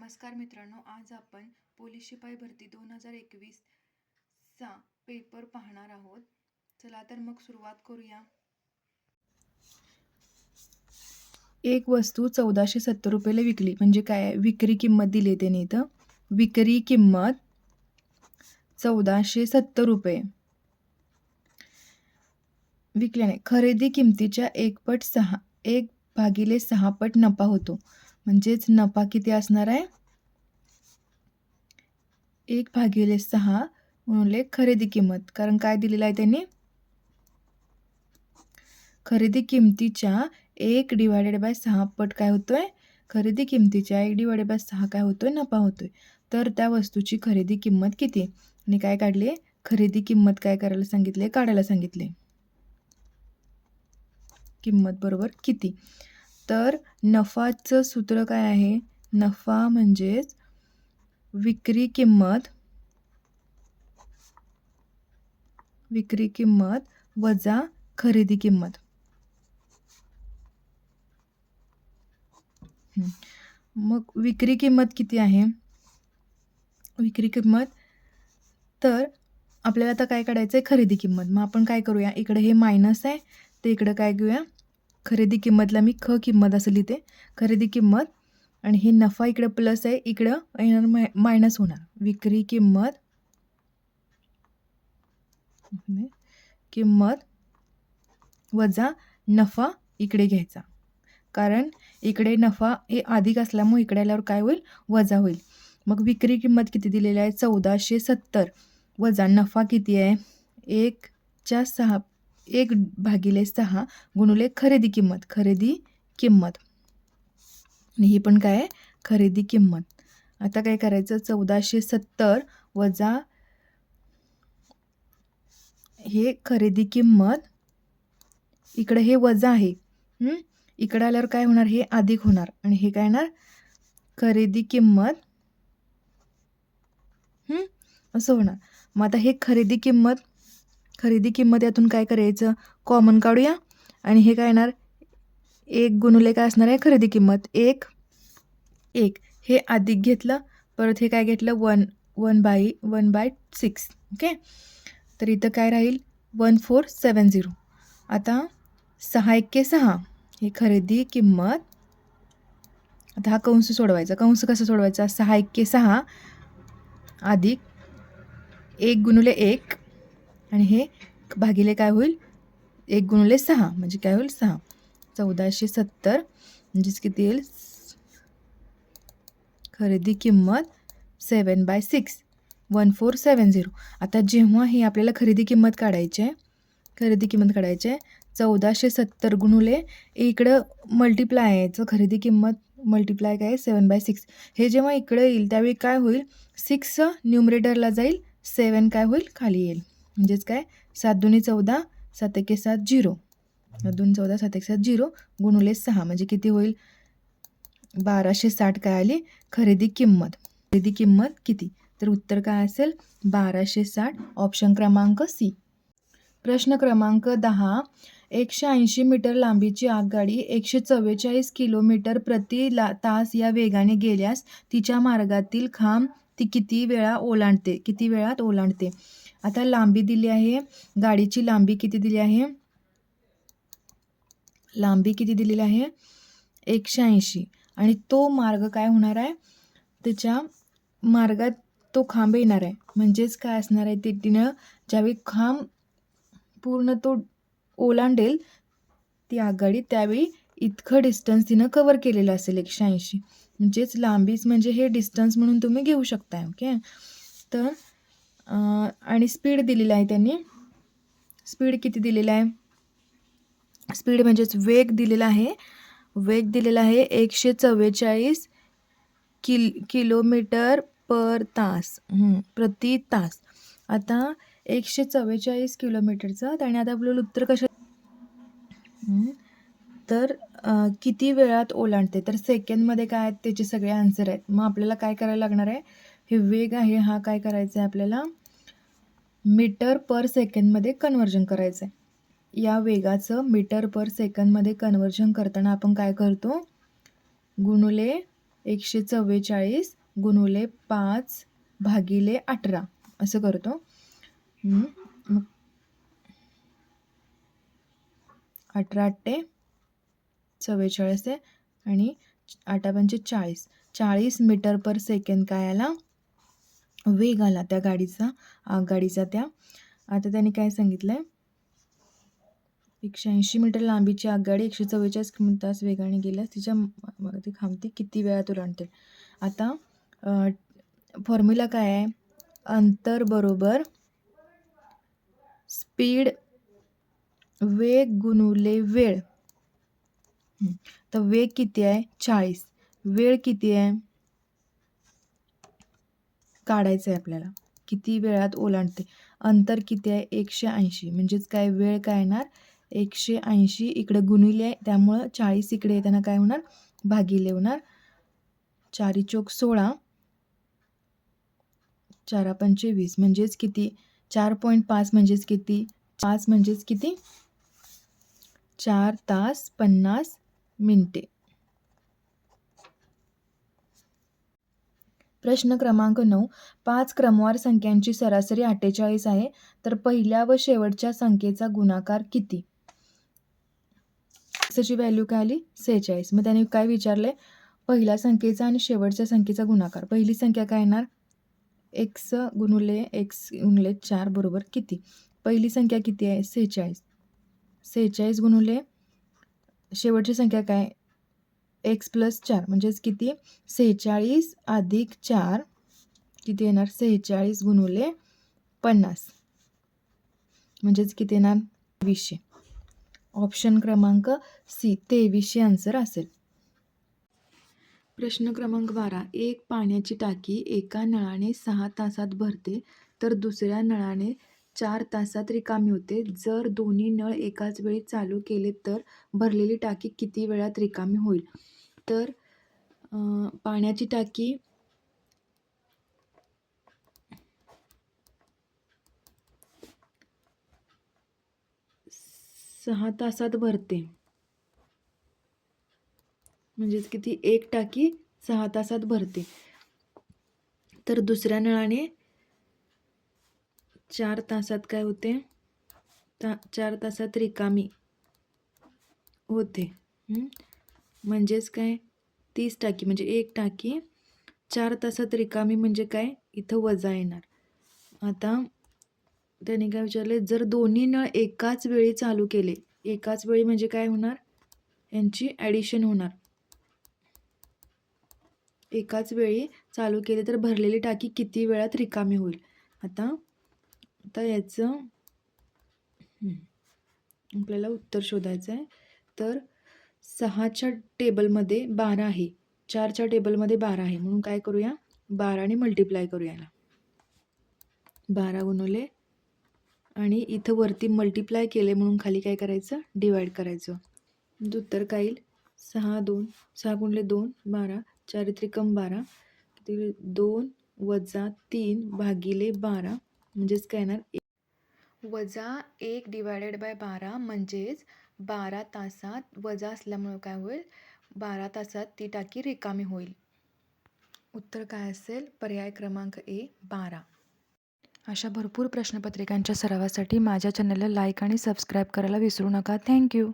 नमस्कार मित्रांनो, आज आपण पोलीस शिपाई भरती 2021 चा पेपर पाहणार आहोत. चला तर मग सुरुवात करूया. एक वस्तू 1470 रुपयाला विकली. म्हणजे काय? विक्री किंमत दिली त्याने इथं. विक्री किंमत 1470 रुपये. विकल्याने खरेदी किमतीच्या 1/6 पट नफा होतो. म्हणजेच नफा किती असणार आहे? 1/6 गुणिले खरेदी किंमत. कारण काय दिलेलं आहे त्यांनी? खरेदी किमतीच्या 1/6 पट काय होतोय? खरेदी किमतीच्या 1/6 काय होतोय? नफा होतोय. तर त्या वस्तूची खरेदी किंमत किती? आणि काय काढले? खरेदी किंमत काय करायला सांगितले? काढायला सांगितले. किंमत बरोबर किती? तर नफाचं सूत्र काय आहे? नफा म्हणजेच विक्री किंमत वजा खरेदी किंमत. मग विक्री किंमत किती आहे? विक्री किंमत तर आपल्याला आता काय काढायचं आहे? खरेदी किंमत. मग आपण काय करूया? इकडे हे मायनस आहे, तर इकडे काय घेऊया? खरेदी किंमतला मी किंमत असं लिहिते. खरेदी किंमत आणि हे नफा इकडे प्लस आहे, इकडं येणार मायनस होणार. विक्री किंमत वजा नफा इकडे घ्यायचा. कारण इकडे नफा हे अधिक असल्यामुळे इकडे आल्यावर काय होईल? वजा होईल. मग विक्री किंमत किती दिलेली आहे? 1470 वजा नफा किती आहे? 1/6 गुणिले खरेदी किंमत. आणि ही पण काय आहे? खरेदी किंमत. आता काय करायचं? 1470 वजा हे खरेदी किंमत. इकडे हे वजा आहे, इकडे आल्यावर काय होणार? हे अधिक होणार. आणि हे काय येणार? खरेदी किंमत असं होणार. मग आता हे खरेदी किंमत यातून काय करायचं? कॉमन काढूया. आणि हे काय येणार? 1 गुणिले काय असणार आहे? खरेदी किंमत. 1 हे अधिक घेतलं, परत हे काय घेतलं? 1/6. ओके. तर इथं काय राहील? 1470. आता 6 × 6 ही खरेदी किंमत. आता हा कंस सोडवायचा. कंस कसा सोडवायचा? 6 × 6 अधिक 1 गुणिले 1 आणि हे भागिले काय होईल? 1 गुणिले 6 म्हणजे काय होईल? 6. 1470 म्हणजेच किती येईल? खरेदी किंमत 7/6 1470. आता जेव्हा हे आपल्याला खरेदी किंमत काढायची आहे, 1470 गुणिले इकडं मल्टिप्लाय आहे याचं. खरेदी किंमत मल्टिप्लाय काय? 7/6. हे जेव्हा इकडे येईल त्यावेळी काय होईल? 6 न्यूमरेटरला जाईल, 7 काय होईल? खाली येईल. म्हणजेच काय? 7 दुनी 14, 7 एके 7 0. 7 दुनी 14, 7 एके 7 0 गुणिले 6 म्हणजे किती होईल? 1260 काय आली? खरेदी किंमत किती? तर उत्तर काय असेल? 1260. ऑप्शन क्रमांक सी. प्रश्न क्रमांक 10. 180 मीटर लांबीची आगगाडी 144 किलोमीटर प्रति तास या वेगाने गेल्यास तिच्या मार्गातील खांब ती किती वेळात ओलांडते? आता लांबी दिली आहे. गाडीची लांबी किती दिली आहे? लांबी किती दिलेली आहे? 180. आणि तो मार्ग काय होणार आहे? त्याच्या मार्गात तो खांब येणार आहे. म्हणजेच काय असणार आहे? ते तिनं ज्यावेळी खांब पूर्ण तो ओलांडेल ती आगगाडी, त्यावेळी इतकं डिस्टन्स तिनं कव्हर केलेलं असेल 180. म्हणजेच लांबीच म्हणजे हे डिस्टन्स म्हणून तुम्ही घेऊ शकताय. ओके. तर आणि स्पीड दिलेला आहे त्यांनी. स्पीड किती दिलेला आहे? स्पीड म्हणजेच वेग दिलेला आहे. 144 किलोमीटर पर तास प्रति तास. आता 144 किलोमीटरचं आणि आता आपल्याला उत्तर कसं? तर किती वेळात ओलांडते? तर सेकंडमध्ये काय आहेत त्याचे सगळे आन्सर आहेत. मग आपल्याला काय करायला लागणार आहे? हे वेग आहे हा काय करायचा आहे आपल्याला? मीटर पर सेकंडमध्ये कन्व्हर्जन करायचं आहे. या वेगाचं मीटर पर सेकंडमध्ये कन्व्हर्जन करताना आपण काय करतो? गुणिले 144 गुणुले 5 भागिले 18 असं करतो. मग 18 8 44 आहे आणि 8 पंचे 40. 40 मीटर पर सेकंद काय आला? वेग आला त्या गाडीचा, आगगाडीचा त्या. आता त्याने काय सांगितलंय? 180 मीटर लांबीची आगगाडी 144 तास वेगाने गेल्यास तिच्या ती खांबती किती वेळात ओलांडते? आता फॉर्म्युला काय आहे? अंतर बरोबर स्पीड वेग गुणुले वेळ. तर वेग किती आहे? 40. वेळ किती आहे? काढायचं आहे आपल्याला. किती वेळात ओलांडते? अंतर किती आहे? 180. म्हणजेच काय? वेळ काय येणार? 180 इकडे गुणिले आहे त्यामुळं 40 इकडे येताना काय होणार? भागिले होणार. 4 चोक 16, 4 पंचे 20 म्हणजेच किती? 4.5 म्हणजेच किती? 5 म्हणजेच किती? 4 तास 50 मिनिटे. प्रश्न क्रमांक 9. 5 क्रमवार संख्यांची सरासरी 48 आहे, तर पहिल्या व शेवटच्या संख्येचा गुणाकार किती? ची व्हॅल्यू काय आली? 46. मग त्याने काय विचारले? पहिल्या संख्येचा आणि शेवटच्या संख्येचा गुणाकार. पहिली संख्या काय येणार? x गुणुले 4 बरोबर किती? पहिली संख्या किती आहे? 46. 46 गुणुले शेवटची संख्या काय? x + 4 म्हणजेच किती? 46 अधिक 4 किती येणार? 46 गुणुले 50 म्हणजेच किती येणार? 2300. ऑप्शन क्रमांक सी 2300 आन्सर असेल. प्रश्न क्रमांक 12. एक पाण्याची टाकी एका नळाने 6 तासात भरते, तर दुसऱ्या नळाने 4 तासात रिकामी होते. जर दोन्ही नळ एकाच वेळी चालू केले तर भरलेली टाकी किती वेळात रिकामी होईल? तर पाण्याची टाकी 6 तासात भरते. म्हणजेच किती? एक टाकी 6 तासात भरते. तर दुसऱ्या नळाने 4 तासात काय होते? 4 तासात रिकामी होते. म्हणजेच काय? 30 टाकी म्हणजे एक टाकी 4 तासात रिकामी म्हणजे काय? इथं वजा येणार. आता त्याने काय विचारले? जर दोन्ही नळ एकाच वेळी चालू केले, एकाच वेळी म्हणजे काय होणार? यांची ॲडिशन होणार. एकाच वेळी चालू केले तर भरलेली टाकी किती वेळात रिकामी होईल? आता याचं आपल्याला उत्तर शोधायचं आहे. तर 6च्या टेबलमध्ये 12 आहे, 4च्या टेबलमध्ये 12 आहे, म्हणून काय करूया? 12ने मल्टिप्लाय करूया याला. 12 गुणुले आणि इथं वरती मल्टिप्लाय केले म्हणून खाली काय करायचं? डिवाइड करायचं. उत्तर काय येईल? 6 गुणिले 2 12, 4 त्रिकम 12, 2 वजा 3 भागिले 12 म्हणजेच काय येणार? वजा 1 डिवायडेड बाय 12 म्हणजेच 12 तासात वजा असल्यामुळे काय होईल? 12 तासात ती टाकी रिकामी होईल. उत्तर काय असेल? पर्याय क्रमांक ए 12. अशा भरपूर प्रश्नपत्रिकांच्या सरावासाठी माझ्या चॅनलला लाईक आणि सबस्क्राईब करायला विसरू नका. थँक्यू.